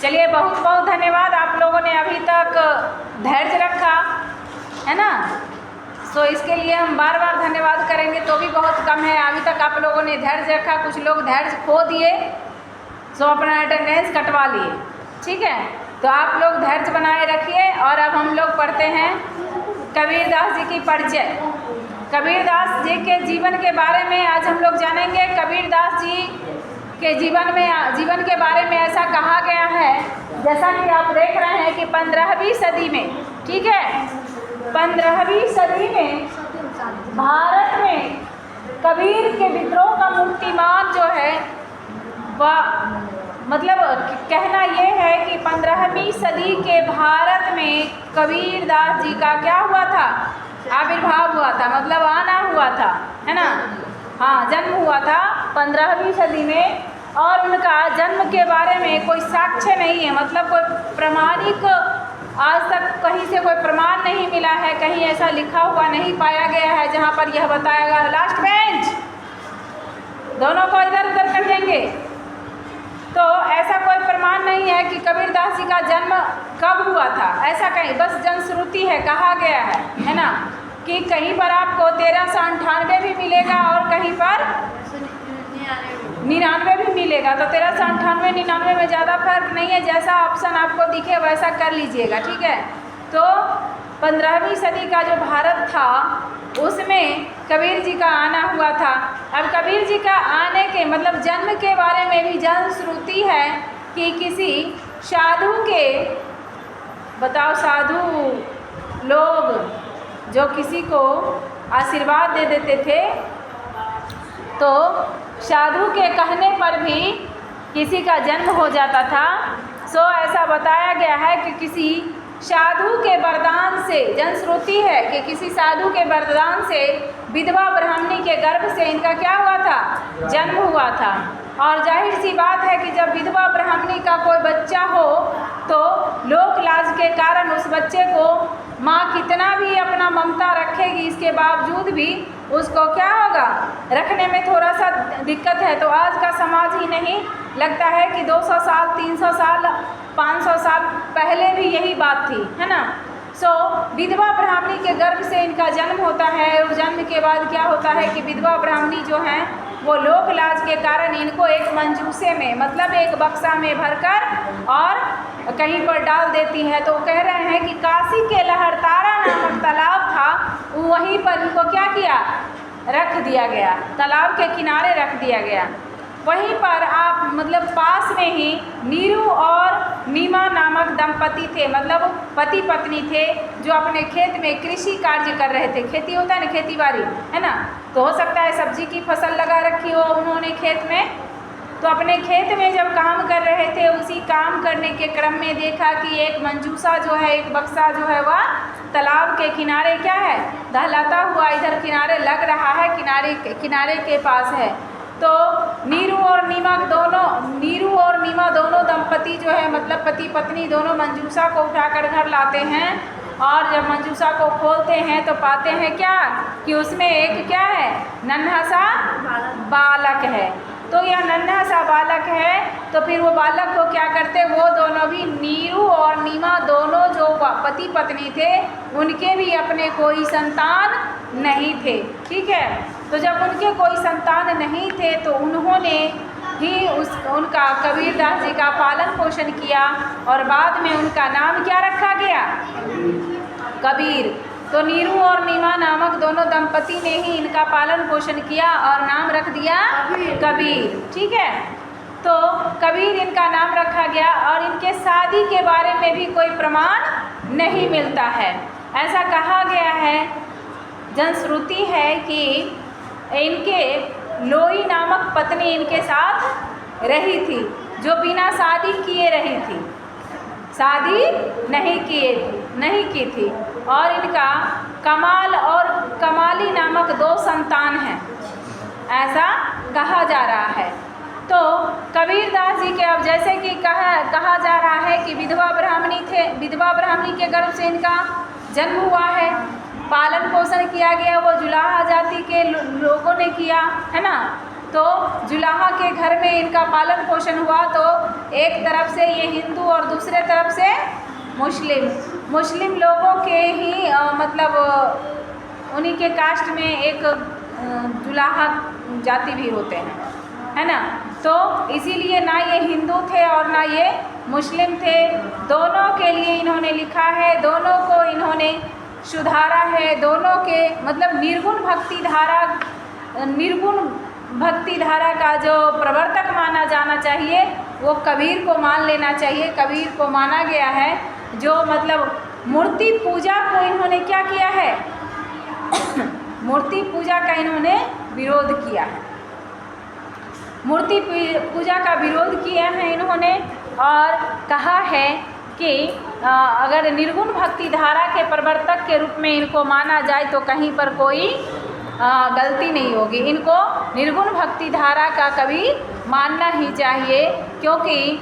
चलिए, बहुत बहुत धन्यवाद, आप लोगों ने अभी तक धैर्य रखा है ना। तो इसके लिए हम बार बार धन्यवाद करेंगे तो भी बहुत कम है। अभी तक आप लोगों ने धैर्य रखा, कुछ लोग धैर्य खो दिए, सो अपना अटेंडेंस कटवा लिए। ठीक है, तो आप लोग धैर्य बनाए रखिए। और अब हम लोग पढ़ते हैं कबीरदास जी की परिचय। कबीरदास जी के जीवन के बारे में आज हम लोग जानेंगे। कबीरदास जी के जीवन के बारे में ऐसा कहा गया है, जैसा कि आप देख रहे हैं कि 15वीं सदी में, ठीक है, 15वीं सदी में भारत में कबीर के विद्रोह का मूर्तिमान जो है वह, मतलब कहना ये है कि 15वीं सदी के भारत में कबीरदास जी का क्या हुआ था, आविर्भाव हुआ था, मतलब आना हुआ था, है ना। हाँ, जन्म हुआ था 15वीं सदी में। और उनका जन्म के बारे में कोई साक्ष्य नहीं है, मतलब कोई प्रमाणिक आज तक कहीं से कोई प्रमाण नहीं मिला है, कहीं ऐसा लिखा हुआ नहीं पाया गया है जहाँ पर यह बताया गया। लास्ट बेंच, दोनों को इधर उधर कर देंगे। तो ऐसा कोई प्रमाण नहीं है कि कबीरदास जी का जन्म कब हुआ था, ऐसा कहीं बस जनश्रुति है, कहा गया है ना। कि कहीं पर आपको 1398 भी मिलेगा और कहीं पर 99 भी मिलेगा। तो 1398 99 में ज़्यादा फर्क नहीं है, जैसा ऑप्शन आपको दिखे वैसा कर लीजिएगा, ठीक है। तो 15वीं सदी का जो भारत था उसमें कबीर जी का आना हुआ था। अब कबीर जी का आने के मतलब जन्म के बारे में भी जनश्रुति है कि किसी साधु के, बताओ, साधु लोग जो किसी को आशीर्वाद दे देते थे, तो साधु के कहने पर भी किसी का जन्म हो जाता था। सो ऐसा बताया गया है कि किसी साधु के वरदान से, जनश्रुति है कि किसी साधु के वरदान से विधवा ब्राह्मणी के गर्भ से इनका क्या हुआ था, जन्म हुआ था। और जाहिर सी बात है कि जब विधवा ब्राह्मणी का कोई बच्चा हो तो लोक लाज के कारण उस बच्चे को माँ कितना भी अपना ममता रखेगी, इसके बावजूद भी उसको क्या होगा, रखने में थोड़ा सा दिक्कत है। तो आज का समाज ही नहीं, लगता है कि 200 साल 300 साल 500 साल पहले भी यही बात थी, है ना। सो विधवा ब्राह्मणी के गर्भ से इनका जन्म होता है। और जन्म के बाद क्या होता है कि विधवा ब्राह्मणी जो हैं वो लोक लाज के कारण इनको एक मंजूसे में, मतलब एक बक्सा में भरकर और कहीं पर डाल देती है। तो कह रहे हैं कि काशी के लहरतारा नामक तालाब था, वहीं पर इनको क्या किया, रख दिया गया, तालाब के किनारे रख दिया गया। वहीं पर आप मतलब पास में ही नीरू और नीमा नामक दंपति थे, मतलब पति पत्नी थे, जो अपने खेत में कृषि कार्य कर रहे थे। खेती होता है ना, खेती बाड़ी, है ना। तो हो सकता है सब्जी की फसल लगा रखी हो उन्होंने खेत में। तो अपने खेत में जब काम कर रहे थे, उसी काम करने के क्रम में देखा कि एक मंजूसा जो है, एक बक्सा जो है वह तालाब के किनारे क्या है, दहलाता हुआ इधर किनारे लग रहा है, किनारे के पास है। तो नीरू और नीमा दोनों दंपति जो है, मतलब पति पत्नी दोनों मंजूसा को उठाकर घर लाते हैं। और जब मंजूसा को खोलते हैं तो पाते हैं क्या कि उसमें एक क्या है, नन्हा सा बालक है। तो यह नन्हा सा बालक है। तो फिर वो बालक को क्या करते, वो दोनों भी, नीरू और नीमा दोनों जो पति पत्नी थे, उनके भी अपने कोई संतान नहीं थे, ठीक है। तो जब उनके कोई संतान नहीं थे तो उन्होंने ही उनका कबीरदास जी का पालन पोषण किया और बाद में उनका नाम क्या रखा गया, कबीर। तो नीरू और नीमा नामक दोनों दंपति ने ही इनका पालन पोषण किया और नाम रख दिया कबीर, ठीक है। तो कबीर इनका नाम रखा गया। और इनके शादी के बारे में भी कोई प्रमाण नहीं मिलता है। ऐसा कहा गया है, जनश्रुति है कि इनके लोई नामक पत्नी इनके साथ रही थी, जो बिना शादी किए रही थी, शादी नहीं की थी। और इनका कमाल और कमाली नामक 2 संतान हैं, ऐसा कहा जा रहा है। तो कबीरदास जी के, अब जैसे कि कहा जा रहा है कि विधवा ब्राह्मणी के गर्भ से इनका जन्म हुआ है, पालन पोषण किया गया वो जुलाहा जाति के लोगों ने किया, है ना। तो जुलाहा के घर में इनका पालन पोषण हुआ, तो एक तरफ से ये हिंदू और दूसरे तरफ से मुस्लिम लोगों के ही मतलब उन्हीं के कास्ट में एक जुलाहा जाति भी होते हैं, है ना। तो इसीलिए ना ये हिंदू थे और ना ये मुस्लिम थे, दोनों के लिए इन्होंने लिखा है, दोनों को इन्होंने सुधारा है, दोनों के मतलब निर्गुण भक्ति धारा का जो प्रवर्तक माना जाना चाहिए वो कबीर को मान लेना चाहिए। कबीर को माना गया है, जो मतलब मूर्ति पूजा को इन्होंने क्या किया है मूर्ति पूजा का इन्होंने विरोध किया है, मूर्ति पूजा का विरोध किया है इन्होंने, और कहा है कि अगर निर्गुण भक्ति धारा के प्रवर्तक के रूप में इनको माना जाए तो कहीं पर कोई गलती नहीं होगी। इनको निर्गुण भक्ति धारा का कभी मानना ही चाहिए, क्योंकि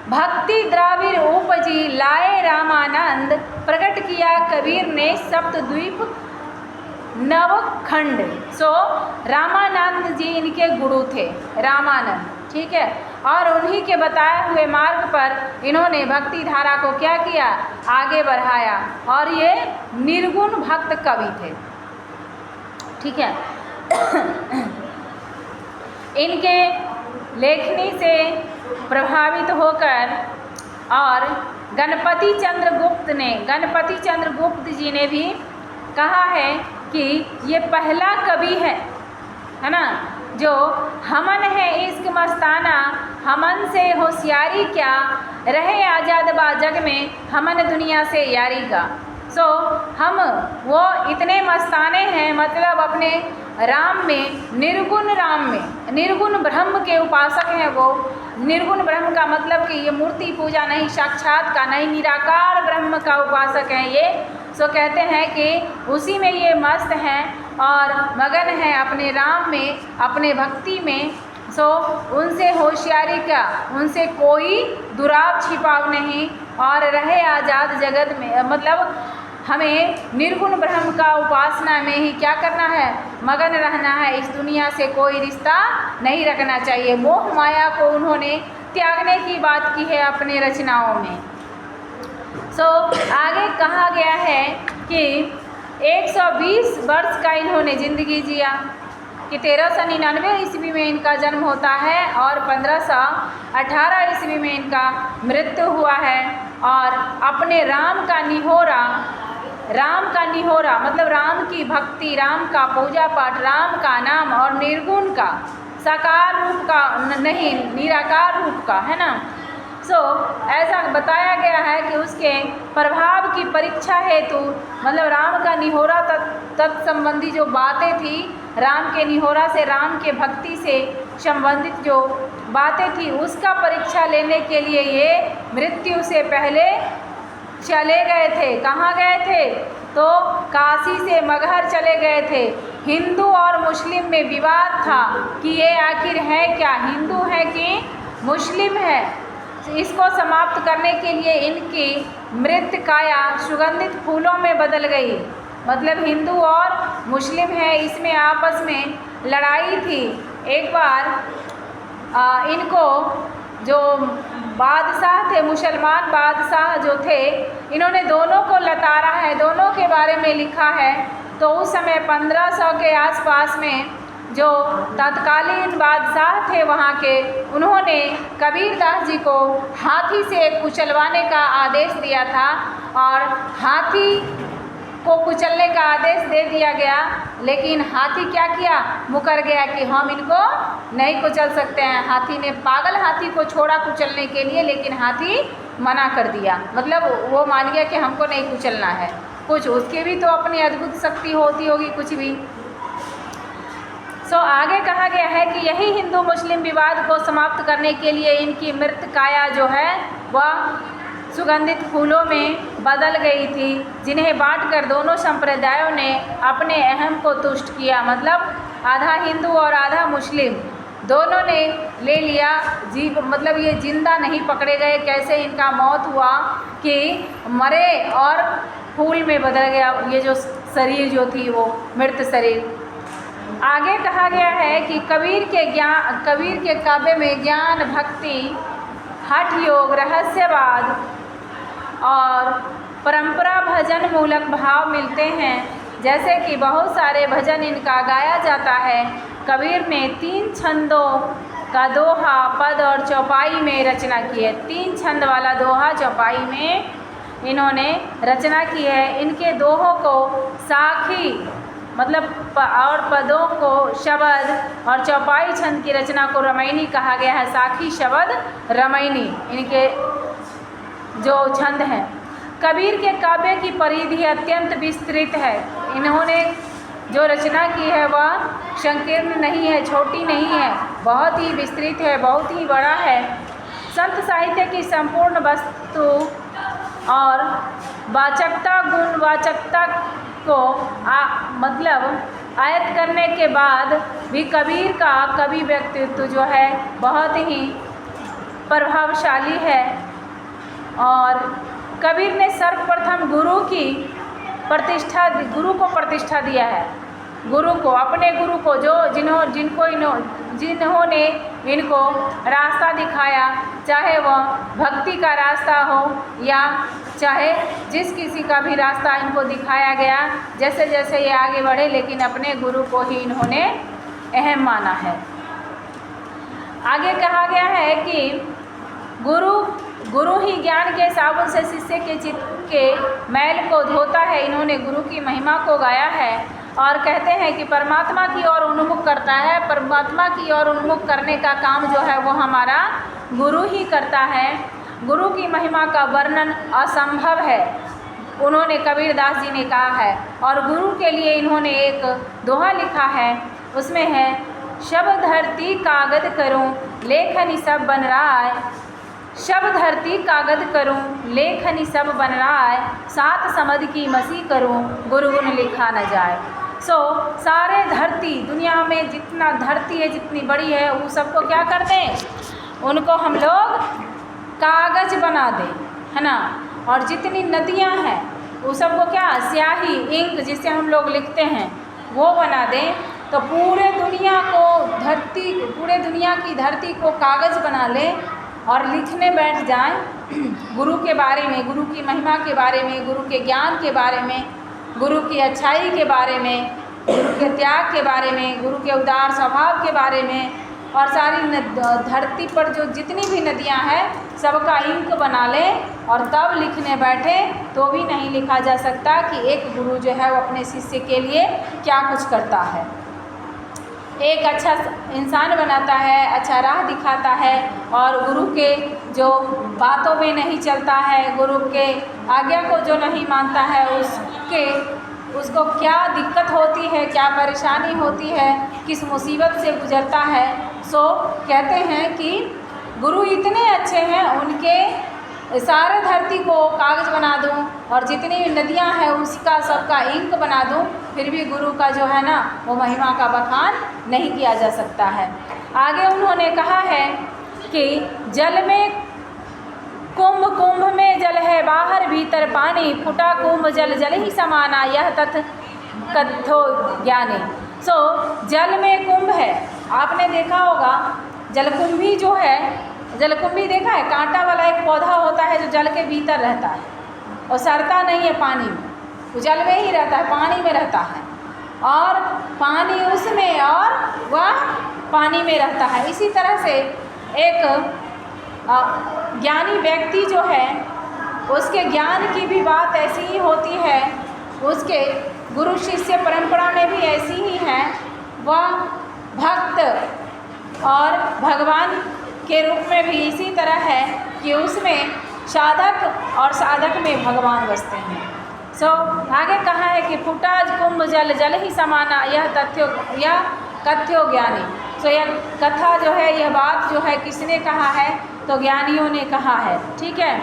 भक्ति द्राविड़ उपजी लाए रामानंद, प्रकट किया कबीर ने सप्तद्वीप नवखंड। सो रामानंद जी इनके गुरु थे, रामानंद, ठीक है। और उन्हीं के बताए हुए मार्ग पर इन्होंने भक्ति धारा को क्या किया, आगे बढ़ाया, और ये निर्गुण भक्त कवि थे, ठीक है। इनके लेखनी से प्रभावित होकर और गणपति चंद्र गुप्त जी ने भी कहा है कि ये पहला कवि है ना, जो हमन है इश्क मस्ताना, हमन से होशियारी क्या, रहे आज़ाद बा जग में, हमन दुनिया से यारी का। सो हम वो इतने मस्ताने हैं, मतलब अपने राम में, निर्गुण ब्रह्म के उपासक हैं वो। निर्गुण ब्रह्म का मतलब कि ये मूर्ति पूजा नहीं, साक्षात का नहीं, निराकार ब्रह्म का उपासक हैं ये। सो कहते हैं कि उसी में ये मस्त हैं और मगन हैं अपने राम में, अपने भक्ति में। सो उनसे होशियारी क्या, उनसे कोई दुराव छिपाव नहीं, और रहे आज़ाद जगत में, मतलब हमें निर्गुण ब्रह्म का उपासना में ही क्या करना है, मगन रहना है। इस दुनिया से कोई रिश्ता नहीं रखना चाहिए। मोह माया को उन्होंने त्यागने की बात की है अपने रचनाओं में। सो आगे कहा गया है कि 120 वर्ष का इन्होंने ज़िंदगी जिया, कि 1399 ईस्वी में इनका जन्म होता है और 1518 ईस्वी में इनका मृत्यु हुआ है। और अपने राम का निहोरा मतलब राम की भक्ति, राम का पूजा पाठ, राम का नाम और निर्गुण का, साकार रूप का नहीं, निराकार रूप का, है ना। सो ऐसा बताया गया है कि उसके प्रभाव की परीक्षा हेतु, मतलब राम का निहोरा तत्संबंधी जो बातें थी, राम के निहोरा से, राम के भक्ति से संबंधित जो बातें थी, उसका परीक्षा लेने के लिए ये मृत्यु से पहले चले गए थे। कहाँ गए थे, तो काशी से मगहर चले गए थे। हिंदू और मुस्लिम में विवाद था कि ये आखिर है क्या, हिंदू है कि मुस्लिम है। इसको समाप्त करने के लिए इनकी मृत काया सुगंधित फूलों में बदल गई, मतलब हिंदू और मुस्लिम है, इसमें आपस में लड़ाई थी। एक बार इनको जो बादशाह थे, मुसलमान बादशाह जो थे, इन्होंने दोनों को लताड़ा है, दोनों के बारे में लिखा है। तो उस समय 1500 के आसपास में जो तत्कालीन बादशाह थे वहाँ के, उन्होंने कबीरदास जी को हाथी से कुचलवाने का आदेश दिया था, और हाथी को कुचलने का आदेश दे दिया गया, लेकिन हाथी क्या किया, मुकर गया कि हम इनको नहीं कुचल सकते हैं। हाथी ने, पागल हाथी को छोड़ा कुचलने के लिए, लेकिन हाथी मना कर दिया, मतलब वो मान गया कि हमको नहीं कुचलना है। कुछ उसकी भी तो अपनी अद्भुत शक्ति होती होगी कुछ भी। सो आगे कहा गया है कि यही हिंदू मुस्लिम विवाद को समाप्त करने के लिए इनकी मृत काया जो है वह सुगंधित फूलों में बदल गई थी, जिन्हें बांटकर दोनों संप्रदायों ने अपने अहम को तुष्ट किया, मतलब आधा हिंदू और आधा मुस्लिम दोनों ने ले लिया। जीव मतलब ये जिंदा नहीं पकड़े गए। कैसे इनका मौत हुआ कि मरे और फूल में बदल गया, ये जो शरीर जो थी वो मृत शरीर। आगे कहा गया है कि कबीर के काव्य में ज्ञान, भक्ति, हठ योग, रहस्यवाद और परंपरा भजन मूलक भाव मिलते हैं। जैसे कि बहुत सारे भजन इनका गाया जाता है। कबीर ने 3 छंदों का दोहा, पद और चौपाई में रचना की है। 3 छंद वाला दोहा चौपाई में इन्होंने रचना की है। इनके दोहों को साखी मतलब और पदों को शबद और चौपाई छंद की रचना को रमैनी कहा गया है। साखी, शबद, रमैनी इनके जो छंद हैं। कबीर के काव्य की परिधि अत्यंत विस्तृत है। इन्होंने जो रचना की है वह संकीर्ण नहीं है, छोटी नहीं है, बहुत ही विस्तृत है, बहुत ही बड़ा है। संत साहित्य की संपूर्ण वस्तु और वाचकता, गुण वाचकता को मतलब आयत करने के बाद भी कबीर का कवि व्यक्तित्व जो है बहुत ही प्रभावशाली है। और कबीर ने सर्वप्रथम गुरु को प्रतिष्ठा दिया है। गुरु को, अपने गुरु को, जिन्होंने इनको रास्ता दिखाया, चाहे वह भक्ति का रास्ता हो या चाहे जिस किसी का भी रास्ता इनको दिखाया गया, जैसे जैसे ये आगे बढ़े, लेकिन अपने गुरु को ही इन्होंने अहम माना है। आगे कहा गया है कि गुरु ही ज्ञान के साबुन से शिष्य के चित्त के मैल को धोता है। इन्होंने गुरु की महिमा को गाया है और कहते हैं कि परमात्मा की ओर उन्मुख करता है। परमात्मा की ओर उन्मुख करने का काम जो है वो हमारा गुरु ही करता है। गुरु की महिमा का वर्णन असंभव है, उन्होंने कबीरदास जी ने कहा है। और गुरु के लिए इन्होंने एक दोहा लिखा है, उसमें है शब धरती कागद करूं लेखनी सब बन रहा है। शब धरती कागद करूं लेखनी सब बन रहा है, सात समद की मसी करूं गुरु गुण लिखा न जाए। सारे धरती, दुनिया में जितना धरती है, जितनी बड़ी है, वो सबको क्या कर दें, उनको हम लोग कागज बना दें, है ना। और जितनी नदियां हैं वो सबको क्या, स्याही, इंक जिससे हम लोग लिखते हैं, वो बना दें। तो पूरे दुनिया की धरती को कागज बना लें और लिखने बैठ जाएं गुरु के बारे में, गुरु की महिमा के बारे में, गुरु के ज्ञान के बारे में, गुरु की अच्छाई के बारे में, गुरु के त्याग के बारे में, गुरु के उदार स्वभाव के बारे में, और सारी धरती पर जो जितनी भी नदियां हैं सबका इंक बना लें और तब लिखने बैठे, तो भी नहीं लिखा जा सकता कि एक गुरु जो है वो अपने शिष्य के लिए क्या कुछ करता है। एक अच्छा इंसान बनाता है, अच्छा राह दिखाता है, और गुरु के जो बातों में नहीं चलता है, गुरु के आज्ञा को जो नहीं मानता है, उसको क्या दिक्कत होती है, क्या परेशानी होती है, किस मुसीबत से गुजरता है। कहते हैं कि गुरु इतने अच्छे हैं, उनके सारे धरती को कागज बना दूं और जितनी नदियां हैं उसका सबका इंक बना दूं, फिर भी गुरु का जो है ना वो महिमा का बखान नहीं किया जा सकता है। आगे उन्होंने कहा है कि जल में कुंभ में जल है, बाहर भीतर पानी, फुटा कुंभ जल जल ही समाना, यह तथ कथो ज्ञानी। जल में कुंभ है, आपने देखा होगा जलकुंभी जो है, जलकुंभी देखा है, कांटा वाला एक पौधा होता है जो जल के भीतर रहता है और सड़ता नहीं है पानी में, वो जल में ही रहता है, पानी में रहता है, और पानी उसमें और वह पानी में रहता है। इसी तरह से एक ज्ञानी व्यक्ति जो है उसके ज्ञान की भी बात ऐसी ही होती है, उसके गुरु शिष्य परंपरा में भी ऐसी ही है। वह भक्त और भगवान के रूप में भी इसी तरह है कि उसमें साधक और साधक में भगवान बसते हैं। आगे कहा है कि फुटा कुंभ जल जल ही समाना, यह कथ्यो ज्ञानी। यह कथा जो है, यह बात जो है किसने कहा है, तो ज्ञानियों ने कहा है, ठीक है।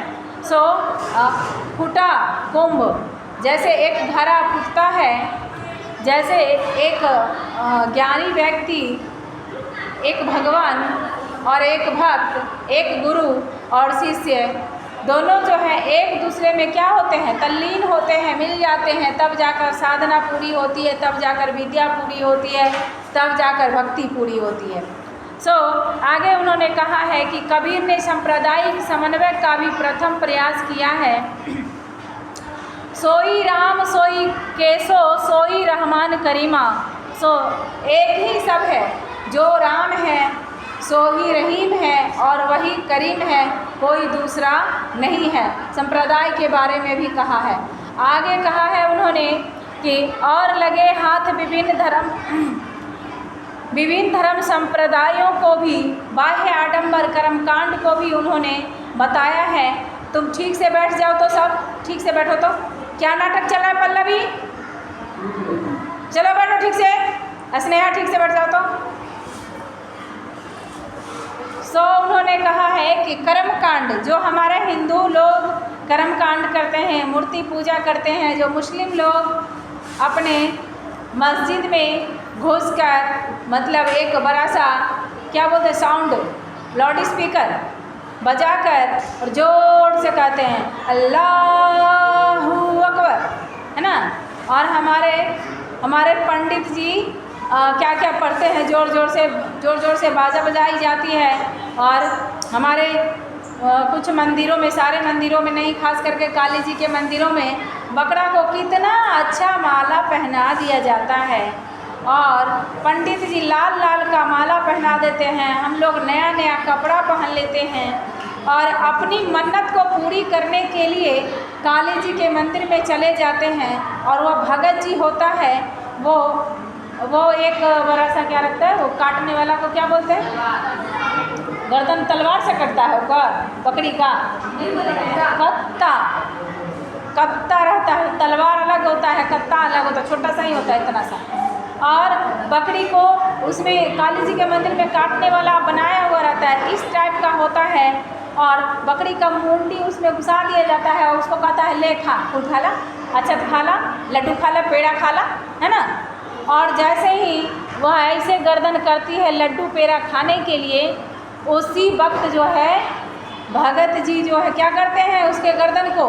फुटा कुंभ, जैसे एक धारा फूटता है, जैसे एक ज्ञानी व्यक्ति, एक भगवान और एक भक्त, एक गुरु और शिष्य, दोनों जो है एक दूसरे में क्या होते हैं, तल्लीन होते हैं, मिल जाते हैं, तब जाकर साधना पूरी होती है, तब जाकर विद्या पूरी होती है, तब जाकर भक्ति पूरी होती है। आगे उन्होंने कहा है कि कबीर ने सांप्रदायिक समन्वय का भी प्रथम प्रयास किया है। सोई राम सोई केसो सोई रहमान करीमा। एक ही सब है, जो राम है सो ही रहीम है और वही करीम है, कोई दूसरा नहीं है। संप्रदाय के बारे में भी कहा है। आगे कहा है उन्होंने कि और लगे हाथ विभिन्न धर्म संप्रदायों को भी, बाह्य आडंबर कर्मकांड को भी उन्होंने बताया है। तुम ठीक से बैठ जाओ तो, सब ठीक से बैठो तो। क्या नाटक चल रहा है पल्लवी? चलो बैठो ठीक से। स्नेहा ठीक से बैठ जाओ तो। उन्होंने कहा है कि कर्मकांड, जो हमारे हिंदू लोग कर्मकांड करते हैं, मूर्ति पूजा करते हैं, जो मुस्लिम लोग अपने मस्जिद में घुसकर मतलब एक बड़ा सा क्या बोलते हैं साउंड, लाउड स्पीकर बजाकर और जोर से कहते हैं अल्लाहू अकबर, है ना। और हमारे पंडित जी क्या क्या पढ़ते हैं, जोर जोर से बाजा बजाई जाती है। और हमारे कुछ मंदिरों में, सारे मंदिरों में नहीं, खास करके काली जी के मंदिरों में बकरा को कितना अच्छा माला पहना दिया जाता है और पंडित जी लाल लाल का माला पहना देते हैं। हम लोग नया नया कपड़ा पहन लेते हैं और अपनी मन्नत को पूरी करने के लिए काली जी के मंदिर में चले जाते हैं। और वह भगत जी होता है, वो एक बड़ा सा क्या रखता है, वो काटने वाला को क्या बोलते हैं, गर्दन तलवार से कटता है बकरी का कत्ता रहता है। तलवार अलग होता है, कत्ता अलग होता है, छोटा सा ही होता है इतना सा। और बकरी को उसमें काली जी के मंदिर में काटने वाला बनाया हुआ रहता है, इस टाइप का होता है। और बकरी का मुंडी उसमें घुसा दिया जाता है और उसको कहता है ले खा, फूल खा ला, अच्छा खा ला, लड्डू खा ला, पेड़ा खा ला, है ना। और जैसे ही वह ऐसे गर्दन करती है लड्डू पेड़ा खाने के लिए, उसी वक्त जो है भगत जी जो है क्या करते हैं, उसके गर्दन को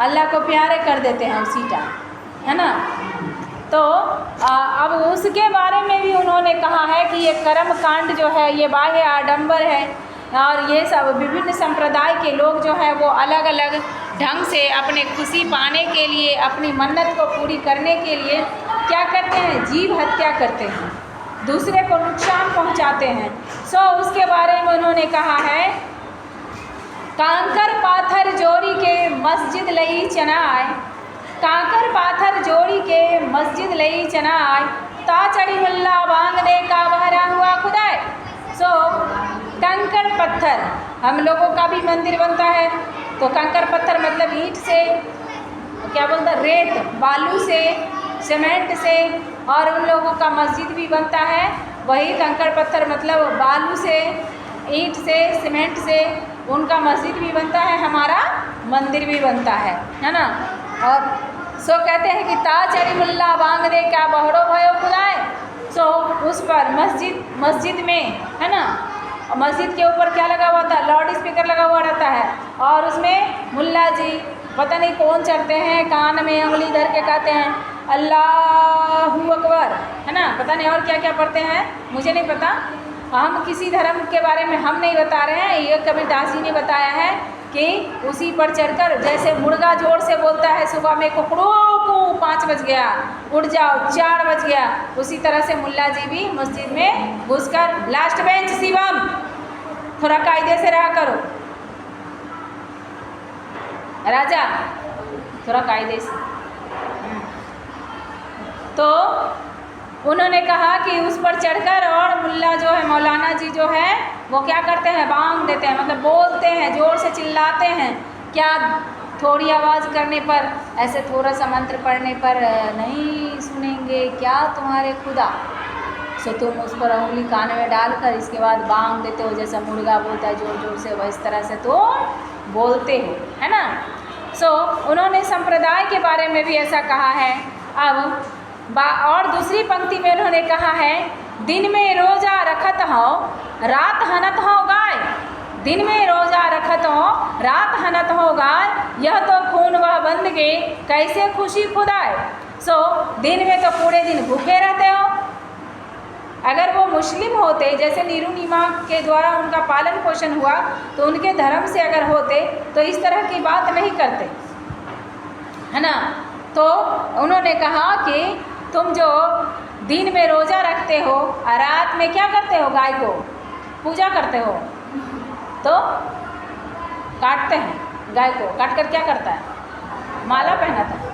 अल्लाह को प्यारे कर देते हैं उसी टाइम, है ना। तो अब उसके बारे में भी उन्होंने कहा है कि ये कर्म कांड जो है ये बाह्य आडंबर है और ये सब विभिन्न संप्रदाय के लोग जो है वो अलग अलग ढंग से अपने खुशी पाने के लिए, अपनी मन्नत को पूरी करने के लिए क्या करते हैं, जीव हत्या करते हैं, दूसरे को नुकसान पहुंचाते हैं। उसके बारे में उन्होंने कहा है कांकर पाथर जोड़ी के मस्जिद लई चनाए, कांकर पाथर जोड़ी के मस्जिद लई चनाए, ता चढ़ी मुल्ला बांगने का बहरा हुआ खुदाए। कंकर पत्थर, हम लोगों का भी मंदिर बनता है तो कंकर पत्थर मतलब ईंट से, क्या बोलते हैं, रेत बालू से, सीमेंट से, और उन लोगों का मस्जिद भी बनता है वही कंकर पत्थर मतलब बालू से, ईंट से, सीमेंट से उनका मस्जिद भी बनता है, हमारा मंदिर भी बनता है ना। और कहते हैं कि ता चढ़ी मुल्ला बांग दे क्या बहरो भयो खुदाए। उस पर मस्जिद में, है ना, मस्जिद के ऊपर क्या लगा हुआ था, लाउड स्पीकर लगा हुआ रहता है और उसमें मुल्ला जी पता नहीं कौन चढ़ते हैं, कान में उंगली धर के कहते हैं अल्लाहू अकबर, है ना, पता नहीं और क्या क्या पढ़ते हैं, मुझे नहीं पता। हम किसी धर्म के बारे में हम नहीं बता रहे हैं, ये कबीरदास जी ने बताया है कि उसी पर चढ़कर, जैसे मुर्गा जोर से बोलता है सुबह में कुकड़ू को 5 बज गया, उठ जाओ 4 बज गया, उसी तरह से मुल्ला जी भी मस्जिद में घुसकर, लास्ट बेंच शिवम थोड़ा कायदे से रहा करो, राजा थोड़ा कायदे से। तो उन्होंने कहा कि उस पर चढ़कर और मुल्ला जो है, मौलाना जी जो है वो क्या करते हैं, बांग देते हैं, मतलब बोलते हैं, ज़ोर से चिल्लाते हैं। क्या थोड़ी आवाज़ करने पर, ऐसे थोड़ा सा मंत्र पढ़ने पर नहीं सुनेंगे क्या तुम्हारे खुदा। तुम उस पर उंगली कान में डालकर इसके बाद बांग देते हो, जैसा मुर्गा बोलता है ज़ोर ज़ोर से, वह इस तरह से तो बोलते हो, है ना। उन्होंने संप्रदाय के बारे में भी ऐसा कहा है। अब और दूसरी पंक्ति में उन्होंने कहा है दिन में रोज़ा रखत हो, रात हनत हो गाय, दिन में रोज़ा रखत हो रात हनत हो गाय, यह तो खून वह बंद के कैसे खुशी खुदाए। सो दिन में तो पूरे दिन भूखे रहते हो। अगर वो मुस्लिम होते, जैसे नीरू नीमा के द्वारा उनका पालन पोषण हुआ, तो उनके धर्म से अगर होते तो इस तरह की बात नहीं करते, है ना। तो उन्होंने कहा कि तुम जो दिन में रोज़ा रखते हो और रात में क्या करते हो, गाय को पूजा करते हो, तो काटते हैं गाय को, काट कर क्या करता है, माला पहनाता है,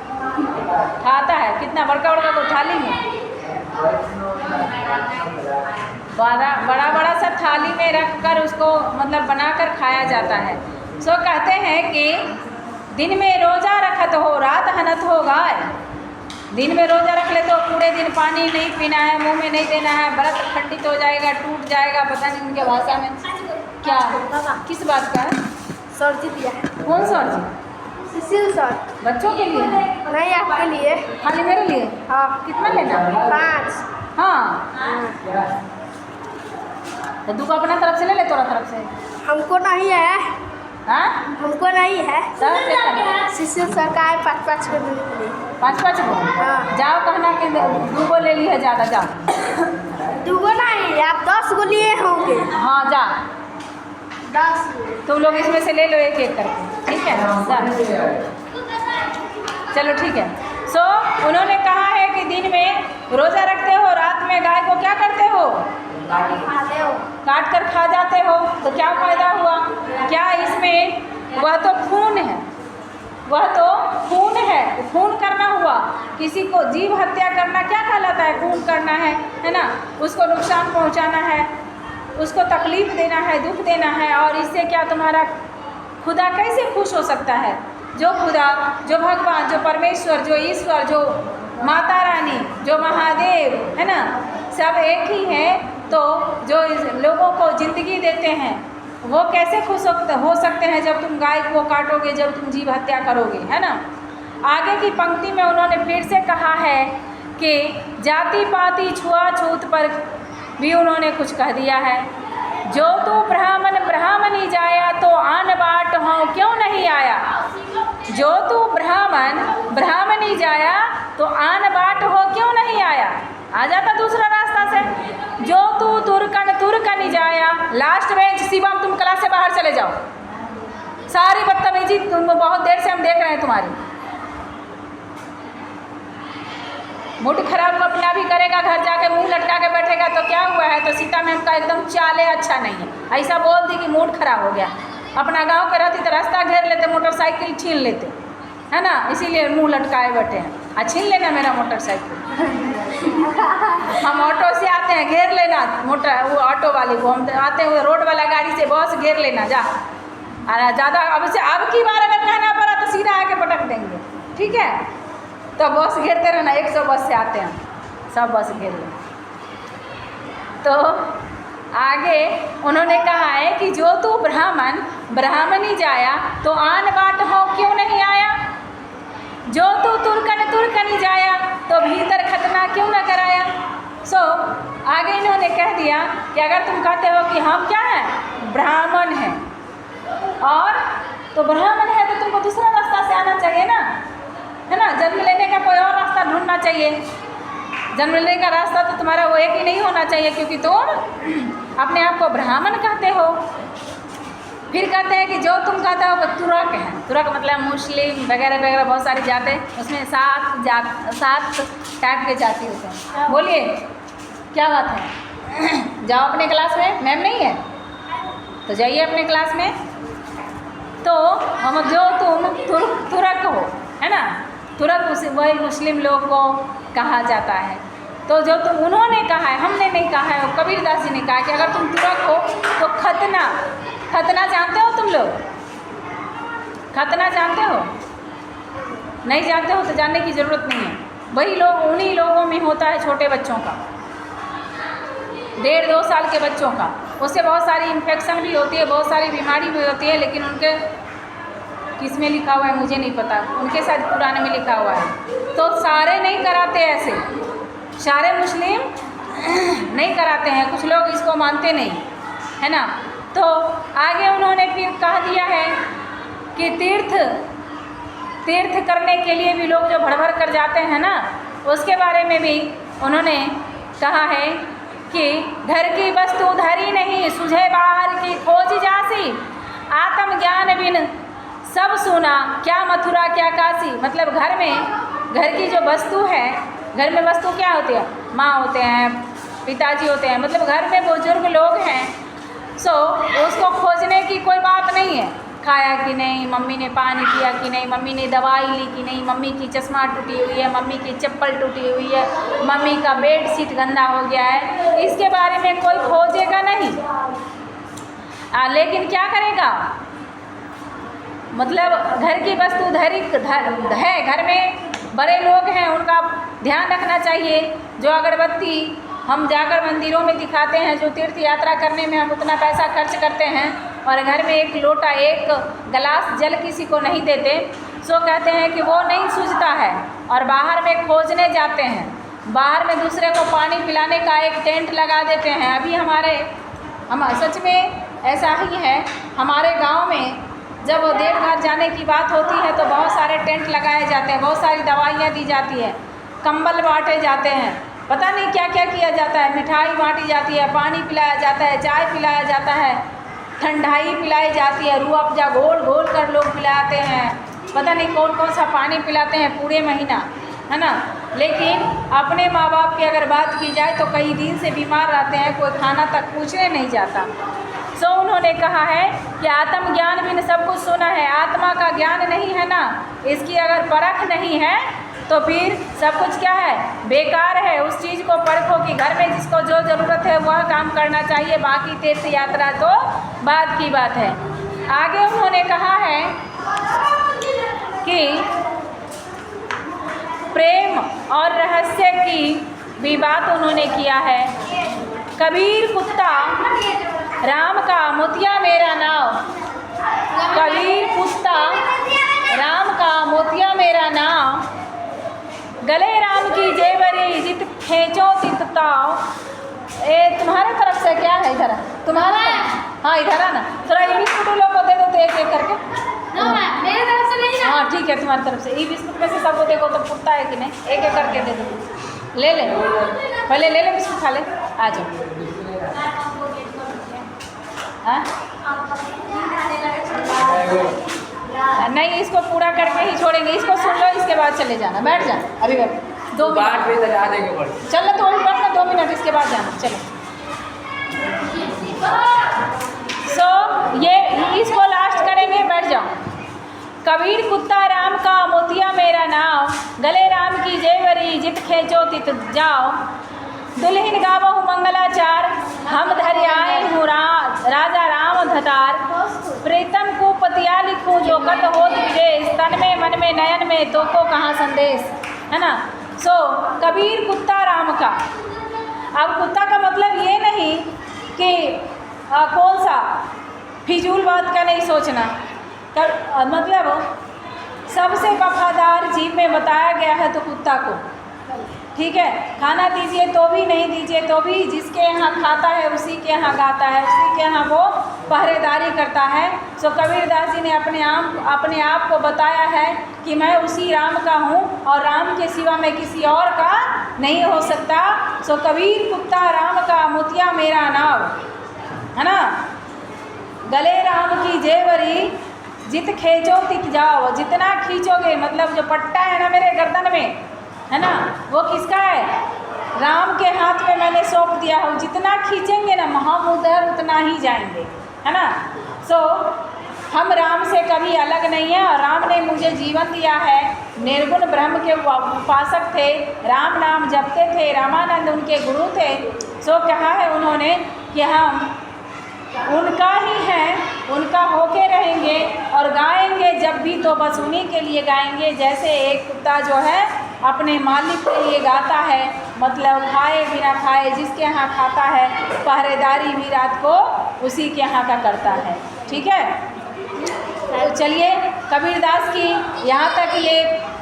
खाता है। कितना बड़का बड़का तो थाली में, बड़ा बड़ा सा थाली में रख कर उसको मतलब बनाकर खाया जाता है। सो कहते हैं कि दिन में रोज़ा रखत हो रात हनत हो गाय। दिन में रोज़ा रख ले तो पूरे दिन पानी नहीं पीना है, मुंह में नहीं देना है, व्रत खंडित हो जाएगा, टूट जाएगा। पता नहीं उनके भाषा में क्या, किस बात का है? सर जी दिया है। कौन सर जी? सुशील सर। बच्चों के लिए? नहीं, आपके लिए। खाली मेरे लिए? हाँ। कितना लेना? 5। हाँ, तो तू अपना तरफ से ले ले, तोरा तरफ से। हमको नहीं है। हाँ, हमको नहीं है। सर सुशील सर का है 5-5 को देने के लिए। 5-5 को? हाँ। जाओ, कहना कि 2 को ले ली है ज़्यादा, जाओ। 2 को नहीं, आप 10 को लिए होंगे। हाँ, जा 10। तुम लोग इसमें से ले लो एक एक करके, ठीक है? जा, चलो ठीक है। सो उन्होंने कहा है कि दिन में रोज़ा रखते हो, रात में गाय को क्या करते हो, काट कर खा जाते हो। तो क्या फ़ायदा हुआ? क्या इसमें, वह तो खून है, वह तो खून है, खून करना हुआ। किसी को जीव हत्या करना क्या कहलाता है? खून करना है ना। उसको नुकसान पहुंचाना है, उसको तकलीफ़ देना है, दुख देना है। और इससे क्या तुम्हारा खुदा कैसे खुश हो सकता है? जो खुदा, जो भगवान, जो परमेश्वर, जो ईश्वर, जो माता रानी, जो महादेव, है ना, सब एक ही हैं। तो जो लोगों को ज़िंदगी देते हैं, वो कैसे खुश हो सकते हैं जब तुम गाय को काटोगे, जब तुम जीव हत्या करोगे, है ना। आगे की पंक्ति में उन्होंने फिर से कहा है कि जाति पाति छुआछूत पर भी उन्होंने कुछ कह दिया है। जो तू ब्राह्मण ब्राह्मणी जाया, तो आन बाट हो क्यों नहीं आया। जो तू ब्राह्मण ब्राह्मणी जाया, तो आन बाट हो क्यों नहीं आया। आ जाता दूसरा रास्ता से। जो तू तुर्कन तुर्कनी जाया, लास्ट बेंच शिवम, तुम क्लास से बाहर चले जाओ। सारी बदतमीजी तुम बहुत देर से हम देख रहे हैं तुम्हारी। मूड खराब अपना भी करेगा, घर जाके मुंह लटका के बैठेगा तो क्या हुआ है। तो सीता मैम का एकदम चाले अच्छा नहीं है। ऐसा बोल दी कि मूड खराब हो गया। अपना गांव के रहती तो रास्ता घेर लेते, मोटरसाइकिल छीन लेते, है ना। इसीलिए मुंह लटकाए बैठे हैं। छीन लेना मेरा मोटरसाइकिल। हम ऑटो से आते हैं, घेर लेना वो ऑटो वाले को। हम आते हुए रोड वाला गाड़ी से, बस घेर लेना जा। ज़्यादा अब की बार अगर कहना पड़ा तो सीधा आके पटक देंगे, ठीक है। तो बस घेरते रहना, 100 बस से आते हैं, सब बस घेर लें। तो आगे उन्होंने कहा है कि जो तू ब्राह्मण ब्राह्मणी जाया, तो आन बाट हो क्यों नहीं आया। जो तू तुर्कन तुर्कनी जाया, तो भीतर खतना क्यों न कराया। सो आगे इन्होंने कह दिया कि अगर तुम कहते हो कि हम क्या हैं, ब्राह्मण हैं, और तो ब्राह्मण है तो तुमको दूसरा रास्ता से आना चाहिए ना, है ना। जन्म लेने का कोई और रास्ता ढूंढना चाहिए। जन्म लेने का रास्ता तो तुम्हारा वो एक ही नहीं होना चाहिए, क्योंकि तुम अपने आप को ब्राह्मण कहते हो। फिर कहते हैं कि जो तुम कहते हो वो तुरक है। तुरक मतलब मुस्लिम वगैरह वगैरह बहुत सारी जातें, उसमें 7 टाइप के जाति होते हैं। बोलिए क्या बात है। जाओ अपने क्लास में, मैम नहीं है तो जाइए अपने क्लास में। तो हम जो तुम तुरक हो, है ना, तुरक वही मुस्लिम लोग को कहा जाता है। तो जो तुम उन्होंने कहा है, हमने नहीं कहा है, कबीरदास जी ने कहा कि अगर तुम तुरक हो तो खतना जानते हो तुम लोग? खतना जानते हो? नहीं जानते हो तो जानने की ज़रूरत नहीं है। वही लोग, उन्हीं लोगों में होता है छोटे बच्चों का, 1.5-2 साल के बच्चों का। उससे बहुत सारी इन्फेक्शन भी होती है, बहुत सारी बीमारी भी होती है। लेकिन उनके किस में लिखा हुआ है मुझे नहीं पता, उनके साथ पुराने में लिखा हुआ है। तो सारे नहीं कराते ऐसे, सारे मुस्लिम नहीं कराते हैं, कुछ लोग इसको मानते नहीं, है ना। तो आगे उन्होंने कि तीर्थ करने के लिए भी लोग जो भर कर जाते हैं ना, उसके बारे में भी उन्होंने कहा है कि घर की वस्तु धरी नहीं, सुझे बाहर की खोज जासी, आत्मज्ञान बिन सब सुना, क्या मथुरा क्या काशी। मतलब घर की जो वस्तु है, घर में वस्तु क्या होती है, माँ होते हैं, पिताजी होते हैं, मतलब घर में बुजुर्ग लोग हैं, सो उसको खोजने की कोई बात नहीं है। खाया कि नहीं, मम्मी ने पानी पिया कि नहीं, मम्मी ने दवाई ली कि नहीं, मम्मी की चश्मा टूटी हुई है, मम्मी की चप्पल टूटी हुई है, मम्मी का बेड शीट गंदा हो गया है, इसके बारे में कोई खोजेगा नहीं। लेकिन क्या करेगा, मतलब घर की वस्तु है, घर में बड़े लोग हैं, उनका ध्यान रखना चाहिए। जो अगरबत्ती हम जाकर मंदिरों में दिखाते हैं, जो तीर्थ यात्रा करने में हम उतना पैसा खर्च करते हैं और घर में एक लोटा एक गिलास जल किसी को नहीं देते, सो कहते हैं कि वो नहीं सूझता है और बाहर में खोजने जाते हैं, बाहर में दूसरे को पानी पिलाने का एक टेंट लगा देते हैं। अभी हम सच में ऐसा ही है, हमारे गांव में जब वो देवघर जाने की बात होती है तो बहुत सारे टेंट लगाए जाते हैं, बहुत सारी दवाइयाँ दी जाती है, कंबल बांटे जाते हैं, पता नहीं क्या क्या किया जाता है, मिठाई बांटी जाती है, पानी पिलाया जाता है, चाय पिलाया जाता है, ठंडाई पिलाई जाती है, रूह अफ़ज़ा घोल घोल कर लोग पिलाते हैं, पता नहीं कौन कौन सा पानी पिलाते हैं पूरे महीना, है ना। लेकिन अपने माँ बाप की अगर बात की जाए तो कई दिन से बीमार रहते हैं, कोई खाना तक पूछने नहीं जाता। सो उन्होंने कहा है कि आत्मज्ञान भी सब कुछ सुना है, आत्मा का ज्ञान नहीं है ना, इसकी अगर परख नहीं है तो फिर सब कुछ क्या है, बेकार है। उस चीज़ को परखो कि घर में जिसको जो ज़रूरत है वह काम करना चाहिए, बाकी तीर्थ यात्रा तो बाद की बात है। आगे उन्होंने कहा है कि प्रेम और रहस्य की भी बात उन्होंने किया है। कबीर कुत्ता राम का मोतिया मेरा नाव, कबीर कुत्ता राम का मोतिया मेरा नाव, गले राम की जेवरी जित खेचो तित ताव। तुम्हारे तरफ से क्या है इधर, तुम्हारा, हाँ इधर है ना, थोड़ा ये बिस्कुट लोग को दे दो तो एक एक करके। मेरे तरफ से नहीं, हाँ ठीक है, तुम्हारी तरफ से। ये बिस्कुट में से सबको देखो तो फुटता है कि नहीं, एक एक करके दे दो। ले ले, पहले ले ले बिस्कुट खा ले, आ जाओ। हाँ नहीं, इसको पूरा करके ही छोड़ेंगे, इसको सुन लो, इसके बाद चले जाना, बैठ जा अभी बैठ 2 मिनट, चलो तो अभी बैठना 2 मिनट, इसके बाद जाना, चलो। सो ये इसको लास्ट करेंगे, बैठ जाओ। कबीर कुत्ता राम का मोतिया मेरा नाव, गले राम की जेवरी जित खेचो तित जाओ, दुल्हिन गावहु मंगलाचार, हम धरि आए हूँ राजा राम धतार, प्रीतम को पतिया लिखूँ जो कत होत विदेश, तन में मन में नयन में तो को कहाँ संदेश, है ना। सो कबीर कुत्ता राम का, अब कुत्ता का मतलब ये नहीं कि कौन सा फिजूल बात का नहीं सोचना, मतलब सबसे वफादार जीव में बताया गया है तो कुत्ता को, ठीक है। खाना दीजिए तो भी, नहीं दीजिए तो भी, जिसके यहाँ खाता है उसी के यहाँ गाता है, उसी के यहाँ वो पहरेदारी करता है। सो कबीरदास जी ने अपने आप को बताया है कि मैं उसी राम का हूँ और राम के सिवा मैं किसी और का नहीं हो सकता। सो कबीर कुत्ता राम का मोतिया मेरा नाव, है ना, गले राम की जेवरी जित खींचो तित जाओ, जितना खींचोगे, मतलब जो पट्टा है ना मेरे गर्दन में, है ना, वो किसका है, राम के हाथ में मैंने सौंप दिया हो, जितना खींचेंगे ना हम उधर उतना ही जाएंगे, है ना। सो हम राम से कभी अलग नहीं है और राम ने मुझे जीवन दिया है। निर्गुण ब्रह्म के उपासक थे, राम नाम जपते थे, रामानंद उनके गुरु थे। सो कहा है उन्होंने कि हम उनका ही हैं, उनका होके रहेंगे और गाएंगे जब भी तो बस उन्हीं के लिए गाएंगे। जैसे एक कुत्ता जो है अपने मालिक के लिए गाता है, मतलब खाए बिना खाए, जिसके यहाँ खाता है, पहरेदारी भी रात को उसी के यहाँ का करता है, ठीक है। तो चलिए, कबीरदास की यहाँ तक ये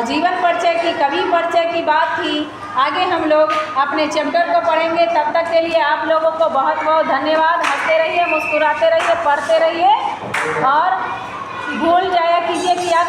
जीवन परिचय की, कवि परिचय की बात थी। आगे हम लोग अपने चैप्टर को पढ़ेंगे, तब तक के लिए आप लोगों को बहुत बहुत धन्यवाद। हंसते रहिए, मुस्कुराते रहिए, पढ़ते रहिए और भूल जाया कीजिए कि याद